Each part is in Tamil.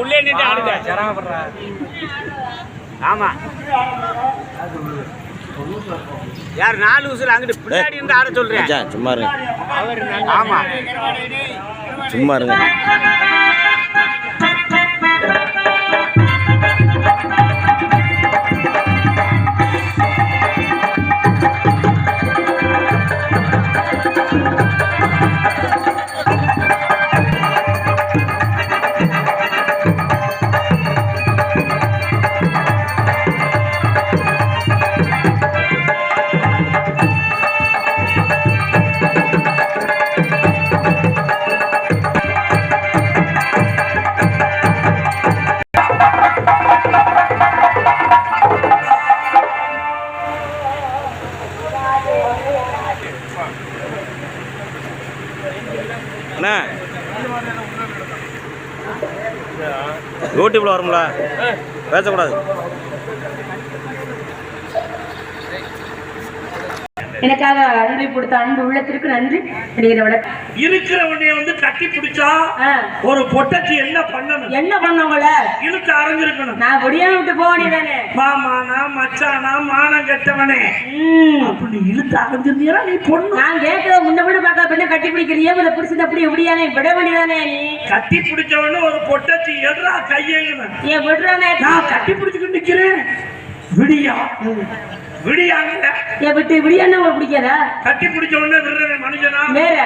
உள்ளே நின்று ஆடுங்க. ஆமா யார் 4 உசுல அங்கிட்டு பின்னாடி இருந்து ஆட சொல்றேன். சும்மா இருங்க. ஆமா சும்மா இருங்க. யூடியூப்ல வரும்ல பேசக்கூடாது. எனக்காக அன்பை கொடுத்த அன்பு உள்ளத்திற்கு நன்றி. இருக்கிறவனைய வந்து கட்டி பிடிச்சா ஒரு பொட்டச்சி என்ன பண்ணணும்? என்ன பண்ணவங்கள இழுத்து அரைஞ்சிருக்கணும். நான் ஒடியாம விட்டு போக வேண்டியதானே. மாமானா மச்சானா மானம் கெட்டவனே அப்படி இழுத்து அரைஞ்சிருந்தீரா நீ பொண்ணு. நான் கேட்கற முன்ன கூட பார்க்க பின்ன கட்டி பிடிக்கிறியே இதை பிடிச்சது அப்படி எப்படியானே விட வேண்டியதானே. நீ கட்டி பிடிச்சவனு ஒரு பொட்டச்சி எட்ரா கையேங்கணும். ஏன் விடுறானே? நான் கட்டி பிடிச்சுக்கிட்டு நிக்கிறேன். விடியா விடியாங்க விட்டு விடியான்னு உங்களுக்கு பிடிக்காதா? கட்டி பிடிச்ச உடனே விடுற மனுஷனா? வேற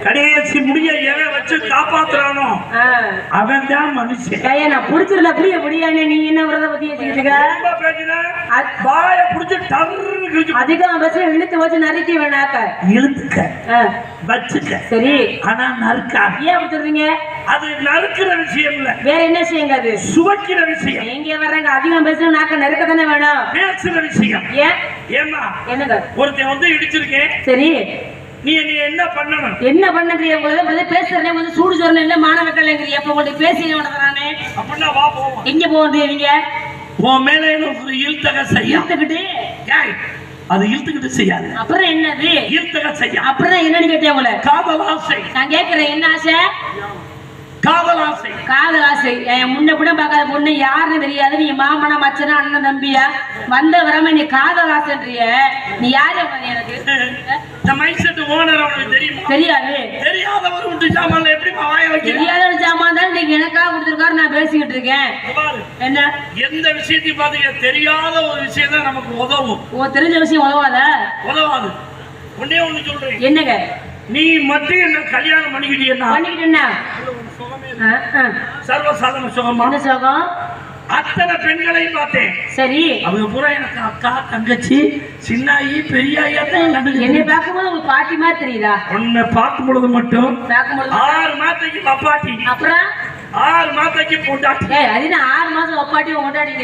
கடைசி முடிய எவன் வச்சு காப்பாத்துறானோ அவன் தான் மனுஷன். நான் பிடிச்சிருந்த அப்படியே விடியானே. நீ என்ன விரத பத்தி வாய பிடிச்சு டர்னு அதிகம் வச்சு இழுத்து வச்சு நறுக்கி வேணாக்க இழுத்துக்க வச்சுக்க. சரி ஆனா நறுக்கா. ஏன் அப்படி சொல்றீங்க? அது நறுக்கிற விஷயம் இல்ல. வேற என்ன விஷயங்க? அது சுவைக்கிற விஷயம். எங்க வர்றாங்க அதிகம் பேசணும் நாக்க நறுக்க தானே வேணும். பேசுற விஷயம். ஏன் ஏமா என்னங்க ஒருத்தன் வந்து இடிச்சிருக்கேன். சரி நீ என்ன பண்ணணும்? என்ன பண்ணுறீங்க? உங்களுக்கு பேசுறேன் வந்து சூடு சொல்றேன் இல்ல மாணவர்கள்ங்கிறீங்க. அப்ப உங்களுக்கு பேசி நடத்துறானே அப்படின்னா வா போவோம். எங்க போறீங்க? உன் மேல இழுத்தக செய்ய இழுத்துக்கிட்டு அது இழுத்துக்கிட்டு செய்யாது. அப்புறம் என்னது? இழுத்தக செய்ய. அப்புறம் என்னன்னு கேட்டேன் உங்களை. காதல் ஆசை. நான் கேட்கிறேன் என்ன ஆசை? காதல் ஆசை. காதல் ஆசை. முன்ன கூட பார்க்காத பொண்ணு யாருன்னு தெரியாது. நீ மாமனா மச்சனா அண்ணன் தம்பியா வந்த வரம நீ காதல் ஆசைன்றிய. நீ யாரு? எனக்கு இந்த மைண்ட் செட் ஓனர் அவனுக்கு தெரியுமா? தெரியாது. தெரியாதவர் விட்டு ஜாமான்ல எப்படி வாய வைக்க? தெரியாத ஒரு ஜாமான் தான் நீங்க எனக்காக கொடுத்துருக்காரு. நான் பேசிக்கிட்டு இருக்கேன். என்ன எந்த விஷயத்தையும் பாத்தீங்க தெரியாத ஒரு விஷயம் தான் நமக்கு உதவும். தெரிஞ்ச விஷயம் உதவாதா? உதவாது. ஒன்னே ஒண்ணு சொல்றேன். என்னங்க? நீ மட்டும் என்ன கல்யாணம் பண்ணிக்கிட்டீங்கன்னா சர்வசாதாரண சுகமா? என்ன சுகம்? அத்தனை பெண்களையும் பார்த்தேன். சரி அவங்க பூரா எனக்கு அக்கா தங்கச்சி சின்னாயி பெரியாயி தான். என்னை பார்க்கும்போது உங்களுக்கு பாட்டி மாதிரி தெரியுதா? உன்னை பார்க்கும் பொழுது மட்டும் 6 மாசத்துக்கு அப்பாட்டி. அப்புறம் 6 மாசத்துக்கு பொண்டாட்டி. அது 6 மாசம் அப்பாட்டி கொண்டாடி